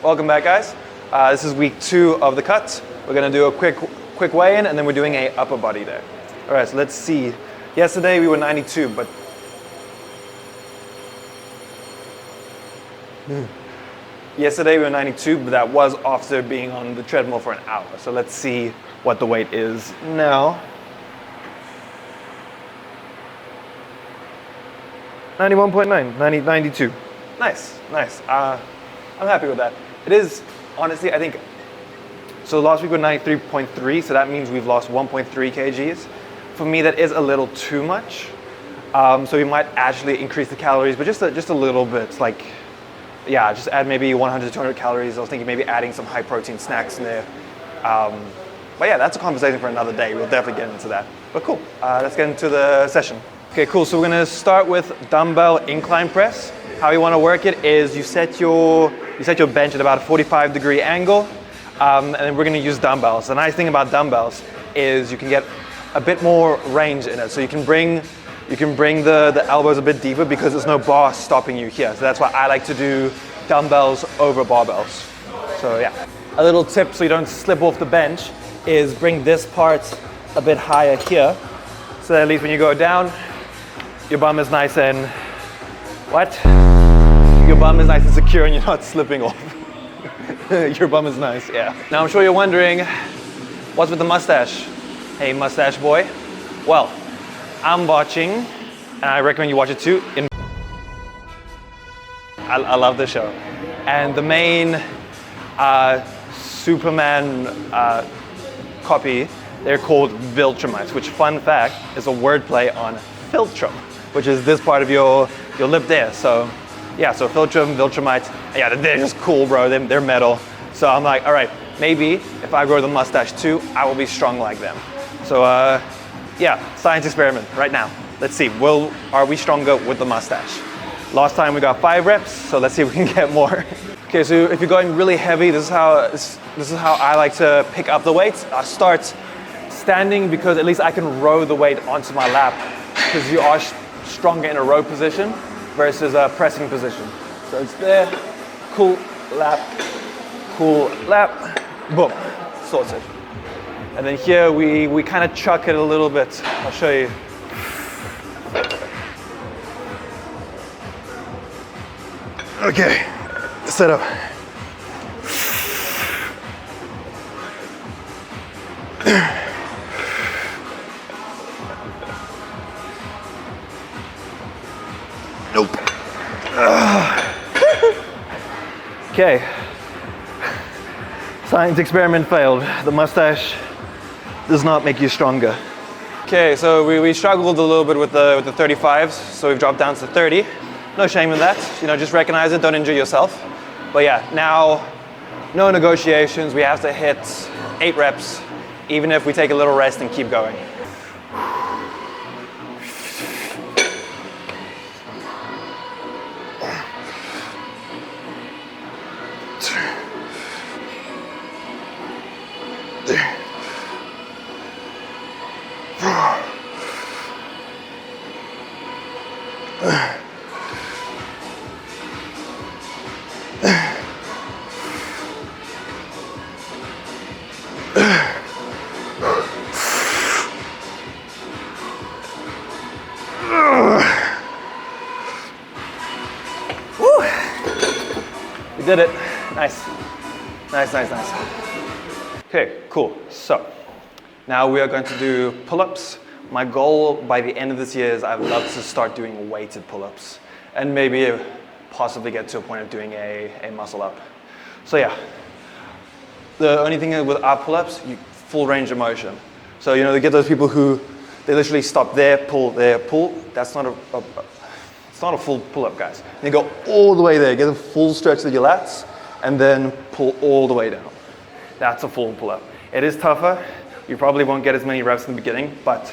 Welcome back, guys. This is week 2 of the cut. We're gonna do a quick weigh-in, and then we're doing a upper body day. All right, so let's see. Yesterday we were 92, but that was after being on the treadmill for an hour. So let's see what the weight is now. 91.9, 92. Nice. I'm happy with that. It is, honestly, I think, so last week we were 93.3, so that means we've lost 1.3 kgs. For me, that is a little too much. So we might actually increase the calories, but just a little bit, like, yeah, just add maybe 100 to 200 calories. I was thinking maybe adding some high protein snacks in there. But yeah, that's a conversation for another day. We'll definitely get into that. But cool, let's get into the session. Okay, cool, so we're gonna start with dumbbell incline press. How you wanna work it is you set your bench at about a 45-degree angle, and then we're gonna use dumbbells. The nice thing about dumbbells is you can get a bit more range in it. So you can bring the elbows a bit deeper because there's no bar stopping you here. So that's why I like to do dumbbells over barbells. So yeah. A little tip so you don't slip off the bench is bring this part a bit higher here. So that at least when you go down, your bum is nice and, Your bum is nice and secure and you're not slipping off. Your bum is nice, yeah. Now I'm sure you're wondering, what's with the mustache? Hey, mustache boy. Well, I'm watching, and I recommend you watch it too. I love this show. And the main Superman copy, they're called Viltrumites, which, fun fact, is a wordplay on philtrum, which is this part of your lip there. So yeah, so philtrum, Viltrumite, yeah, they're just cool, bro. They're metal. So I'm like, all right, maybe if I grow the mustache too, I will be strong like them. So yeah, science experiment right now. Let's see, are we stronger with the mustache? Last time we got 5 reps, so let's see if we can get more. Okay, so if you're going really heavy, this is how I like to pick up the weights. I start standing because at least I can row the weight onto my lap, because you are stronger in a row position versus a pressing position. So it's there, cool lap, boom, sorted. And then here we kind of chuck it a little bit. I'll show you. Okay, set up. Nope. Okay. Science experiment failed. The mustache does not make you stronger. Okay, so we struggled a little bit with the 35s, so we've dropped down to 30. No shame in that. Just recognize it, don't injure yourself. But yeah, now, no negotiations. We have to hit 8 reps, even if we take a little rest and keep going. We did it. Nice. Okay, cool. So now we are going to do pull-ups. My goal by the end of this year is I'd love to start doing weighted pull-ups and maybe possibly get to a point of doing a muscle up. So yeah, the only thing with our pull-ups, full range of motion. So they get those people who they literally stop there, pull. That's not it's not a full pull-up, guys. You go all the way there, get a full stretch with your lats, and then pull all the way down. That's a full pull-up. It is tougher. You probably won't get as many reps in the beginning, but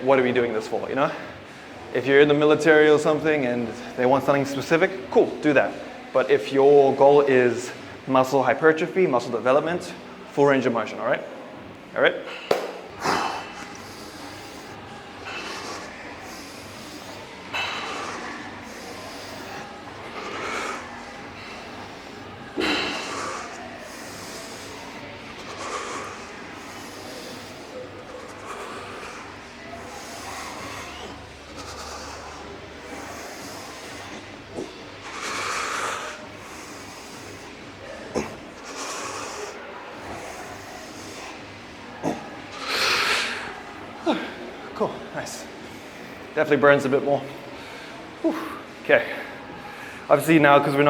what are we doing this for, If you're in the military or something and they want something specific, cool, do that. But if your goal is muscle hypertrophy, muscle development, full range of motion, all right? All right? Definitely burns a bit more. Whew. Okay. Obviously now, because we're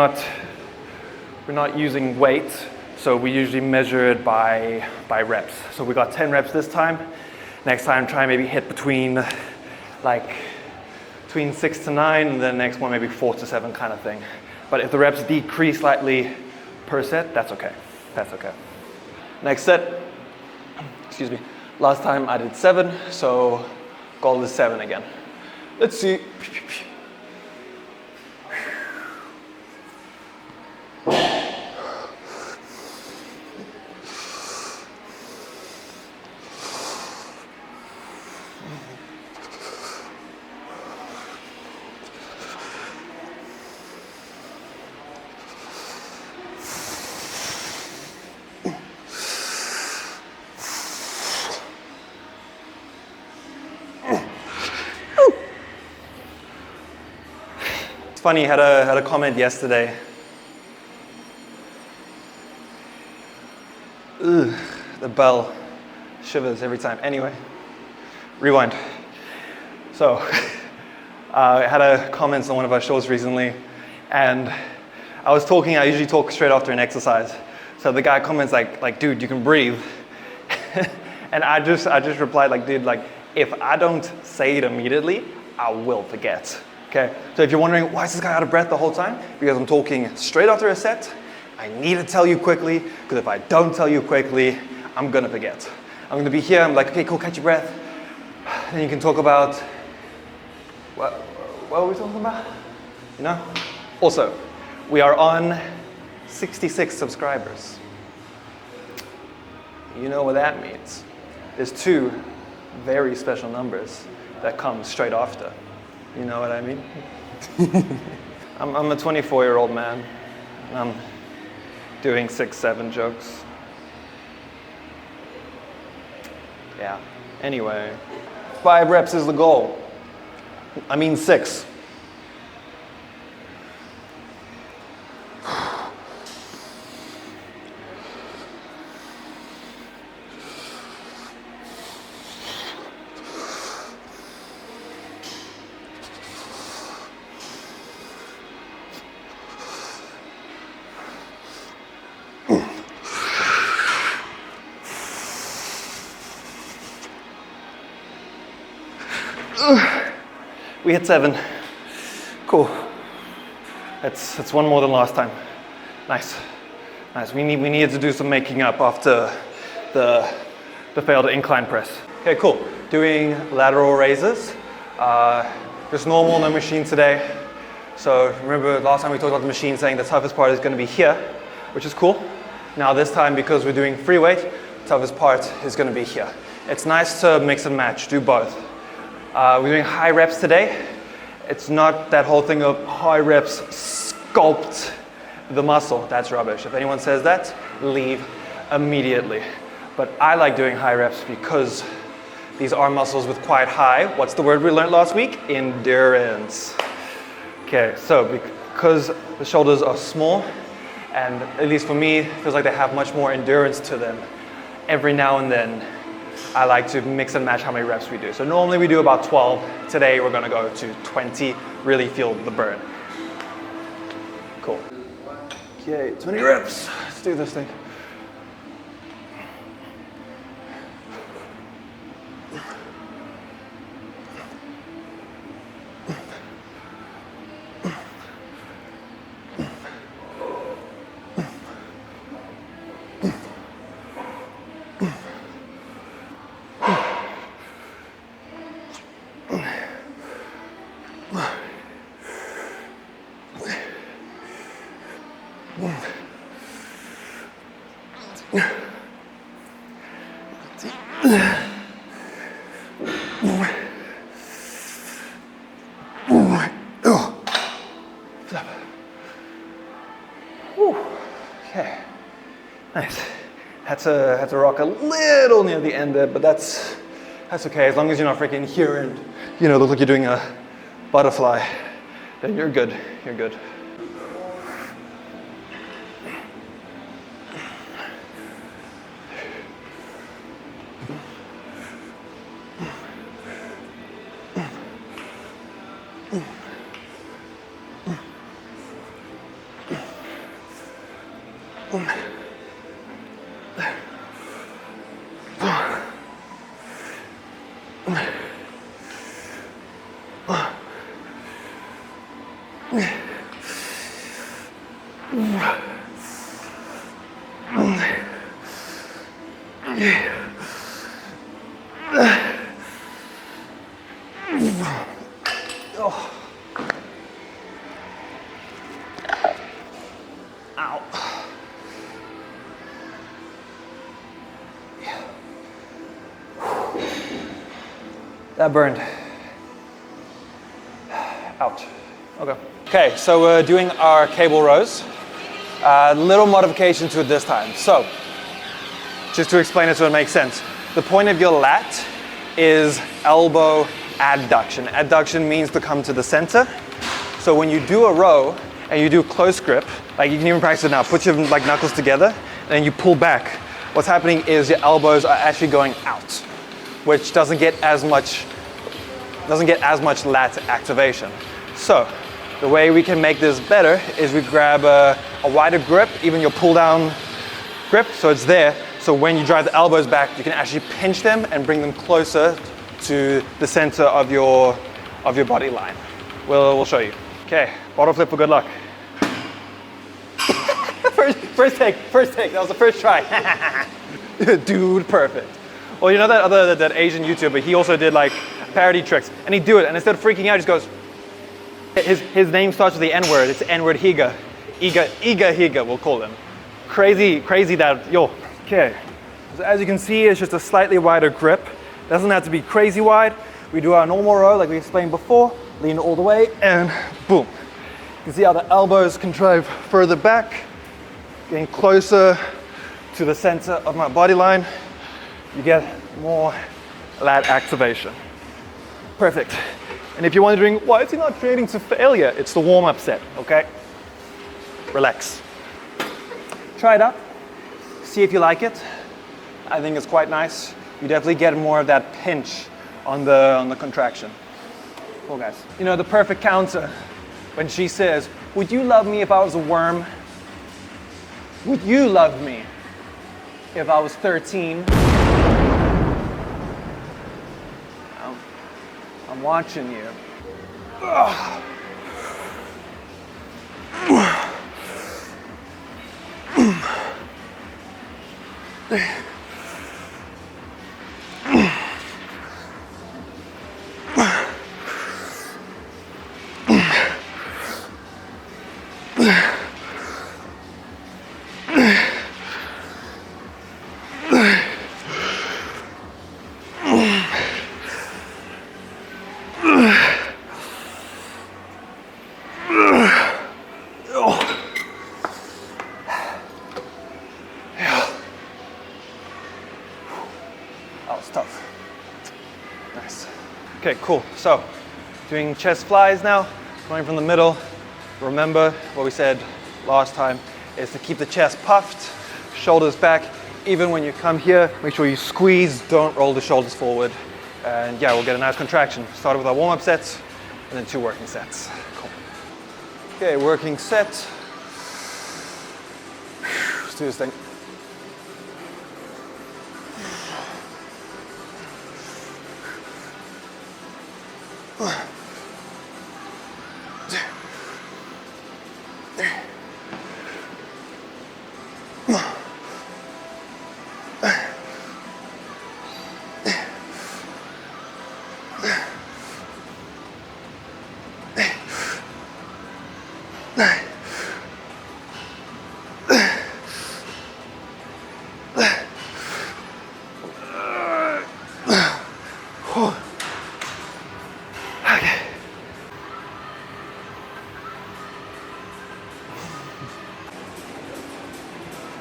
not using weight, so we usually measure it by reps. So we got 10 reps this time. Next time, try and maybe hit between 6 to 9, and then the next one maybe 4 to 7 kind of thing. But if the reps decrease slightly per set, that's okay. That's okay. Next set, excuse me. Last time I did 7, so goal is 7 again. Let's see. It's funny, had a comment yesterday. Ugh, the bell shivers every time. Anyway, rewind. So, I had a comment on one of our shows recently, and I usually talk straight after an exercise. So the guy comments like, dude, you can breathe. And I just replied like, dude, like, if I don't say it immediately, I will forget. Okay, so if you're wondering, why is this guy out of breath the whole time? Because I'm talking straight after a set. I need to tell you quickly, because if I don't tell you quickly, I'm gonna forget. I'm gonna be here, I'm like, okay, cool, catch your breath. Then you can talk about, what are we talking about? You know? Also, we are on 66 subscribers. You know what that means. There's 2 very special numbers that come straight after. You know what I mean? I'm a 24-year-old man, and I'm doing 6, 7 jokes. Yeah, anyway. 5 reps is the goal. I mean 6. We hit 7. Cool. That's 1 more than last time. Nice. Nice. We needed to do some making up after the failed incline press. Okay, cool. Doing lateral raises. Just normal, no machine today. So remember last time we talked about the machine saying the toughest part is going to be here, which is cool. Now this time, because we're doing free weight, the toughest part is going to be here. It's nice to mix and match, do both. We're doing high reps today. It's not that whole thing of high reps sculpt the muscle. That's rubbish. If anyone says that, leave immediately. But I like doing high reps because these are muscles with quite high, what's the word we learned last week? Endurance. Okay, so because the shoulders are small, and at least for me, it feels like they have much more endurance to them. Every now and then, I like to mix and match how many reps we do. So normally we do about 12. Today we're gonna go to 20, really feel the burn. Cool. Okay, 20 reps. Let's do this thing. Okay, nice. Had to rock a little near the end there, but that's okay. As long as you're not freaking here and look like you're doing a butterfly, then you're good. You're good. Ow. That burned. Ouch. Okay. Okay, so we're doing our cable rows. Little modification to it this time. So, just to explain it so it makes sense. The point of your lat is elbow adduction. Adduction means to come to the center. So when you do a row and you do close grip, like you can even practice it now, put your like knuckles together and then you pull back. What's happening is your elbows are actually going out, which doesn't get as much lat activation. So the way we can make this better is we grab a wider grip, even your pull down grip, so it's there. So when you drive the elbows back, you can actually pinch them and bring them closer to the center of your body line. We'll show you. Okay, bottle flip for good luck. first take, that was the first try. Dude, perfect. Well, you know that Asian YouTuber, he also did like parody tricks, and he'd do it, and instead of freaking out, he just goes, his name starts with the N-word, it's N-word Higa. Iga Higa, we'll call him. Crazy that, yo. Okay, so as you can see, it's just a slightly wider grip. Doesn't have to be crazy wide. We do our normal row like we explained before, lean all the way, and boom. You can see how the elbows can drive further back, getting closer to the center of my body line. You get more lat activation. Perfect. And if you're wondering, why is he not training to failure? It's the warm-up set, okay? Relax. Try it out. See if you like it. I think it's quite nice. You definitely get more of that pinch on the contraction. Cool, guys. You know, the perfect counter when she says, would you love me if I was a worm? Would you love me if I was 13? I'm watching you. Ugh. That was tough. Nice. Okay, cool. So, doing chest flies now, going from the middle. Remember what we said last time is to keep the chest puffed, shoulders back. Even when you come here, make sure you squeeze, don't roll the shoulders forward. And yeah, we'll get a nice contraction. Start with our warm-up sets and then 2 working sets. Cool. Okay, working set. Let's do this thing.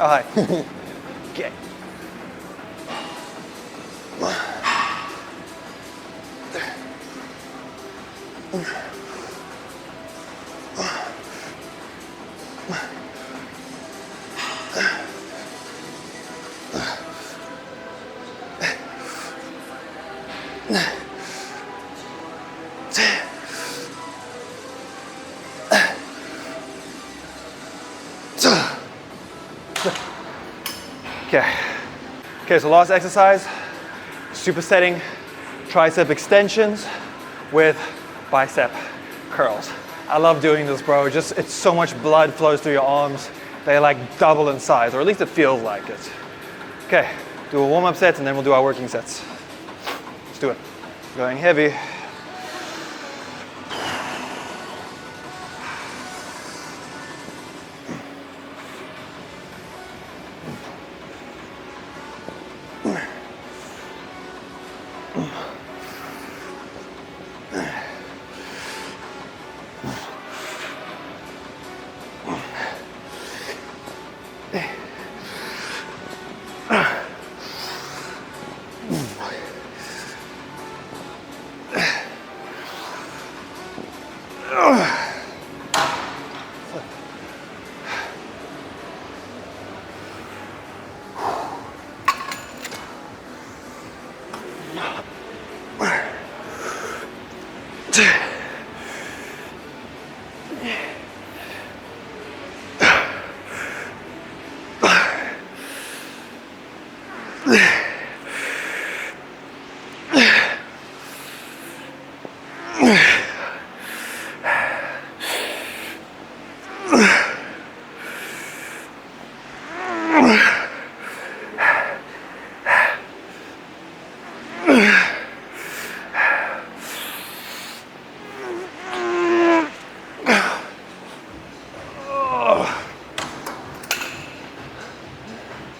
Oh, hi. Okay. Okay. Okay, so last exercise, supersetting tricep extensions with bicep curls. I love doing this, bro. Just, it's so much blood flows through your arms. They like double in size, or at least it feels like it. Okay, do a warm-up set and then we'll do our working sets. Let's do it. Going heavy.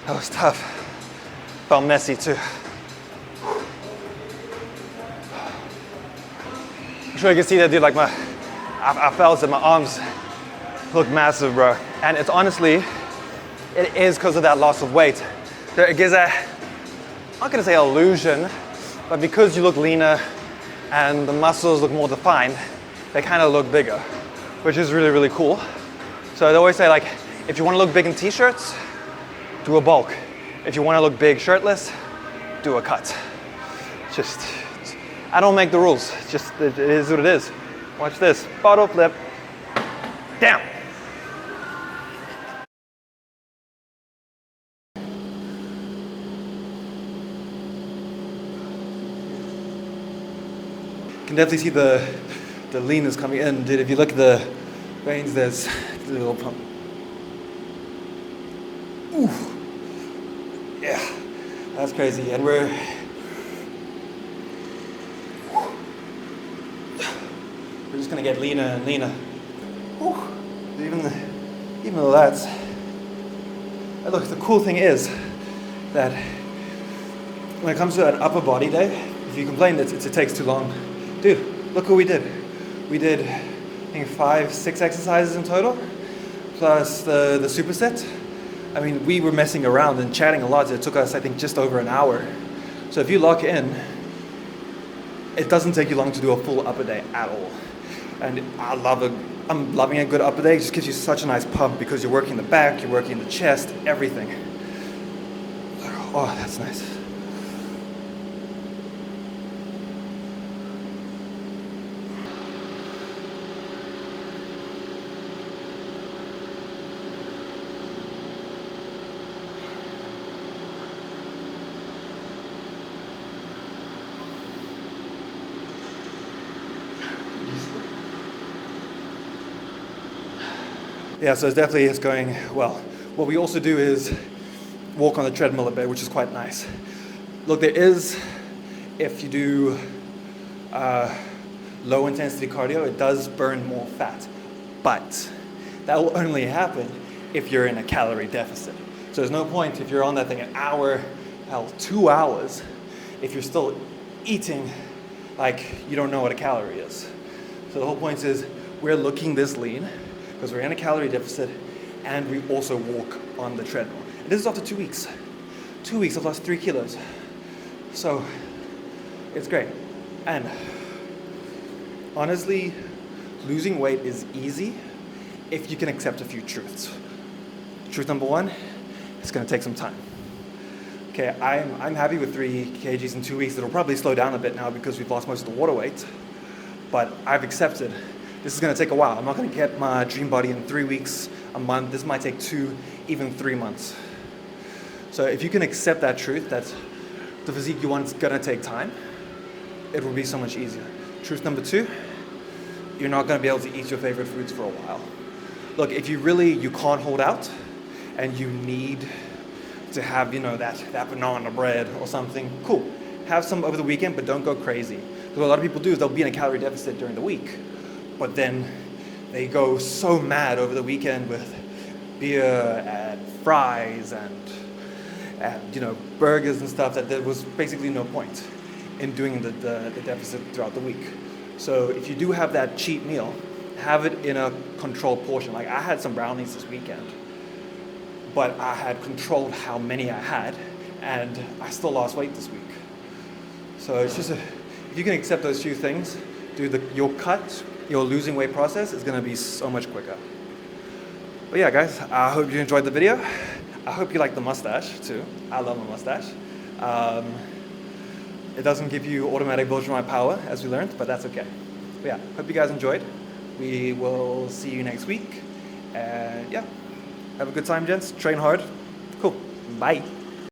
That was tough. Felt messy too. I'm sure you can see that, dude. Like I felt that my arms look massive, bro. And it's honestly, it is because of that loss of weight. So it gives a, I'm not gonna say illusion, but because you look leaner and the muscles look more defined, they kind of look bigger, which is really, really cool. So they always say, like, if you want to look big in t-shirts, do a bulk. If you want to look big shirtless, do a cut. Just, I don't make the rules. It's just, it is what it is. Watch this, bottle flip, down. You can definitely see the leanness coming in, dude. If you look at the veins, there's a little pump. Ooh. Yeah, that's crazy. And we're just gonna get leaner and leaner. Ooh. Even though that's, and look, the cool thing is that when it comes to an upper body day, if you complain that it takes too long, dude, look what we did. We did, I think, 5, 6 exercises in total, plus the superset. I mean, we were messing around and chatting a lot. It took us, I think, just over an hour. So if you lock in, it doesn't take you long to do a full upper day at all. And I'm loving a good upper day. It just gives you such a nice pump because you're working the back, you're working the chest, everything. Oh, that's nice. Yeah, so it definitely is going well. What we also do is walk on the treadmill a bit, which is quite nice. Look, there is, if you do low intensity cardio, it does burn more fat, but that will only happen if you're in a calorie deficit. So there's no point if you're on that thing an hour, hell, 2 hours, if you're still eating like you don't know what a calorie is. So the whole point is we're looking this lean because we're in a calorie deficit and we also walk on the treadmill. And this is after 2 weeks. 2 weeks, I've lost 3 kilos. So it's great. And honestly, losing weight is easy if you can accept a few truths. Truth number 1, it's gonna take some time. Okay, I'm happy with 3 kgs in 2 weeks. It'll probably slow down a bit now because we've lost most of the water weight, but I've accepted this is gonna take a while. I'm not gonna get my dream body in 3 weeks. a month. This might take 2, even 3 months. So if you can accept that truth, that the physique you want is gonna take time, it will be so much easier. Truth number 2, you're not gonna be able to eat your favorite foods for a while. Look, if you can't hold out and you need to have, that banana bread or something, cool. Have some over the weekend, but don't go crazy. Because what a lot of people do is they'll be in a calorie deficit during the week, but then they go so mad over the weekend with beer and fries and burgers and stuff that there was basically no point in doing the deficit throughout the week. So if you do have that cheat meal, have it in a controlled portion. Like I had some brownies this weekend, but I had controlled how many I had, and I still lost weight this week. So it's just if you can accept those few things, your losing weight process is gonna be so much quicker. But yeah, guys, I hope you enjoyed the video. I hope you like the mustache too. I love my mustache. It doesn't give you automatic Vegemite power, as we learned, but that's okay. But yeah, hope you guys enjoyed. We will see you next week. And yeah, have a good time, gents. Train hard. Cool. Bye.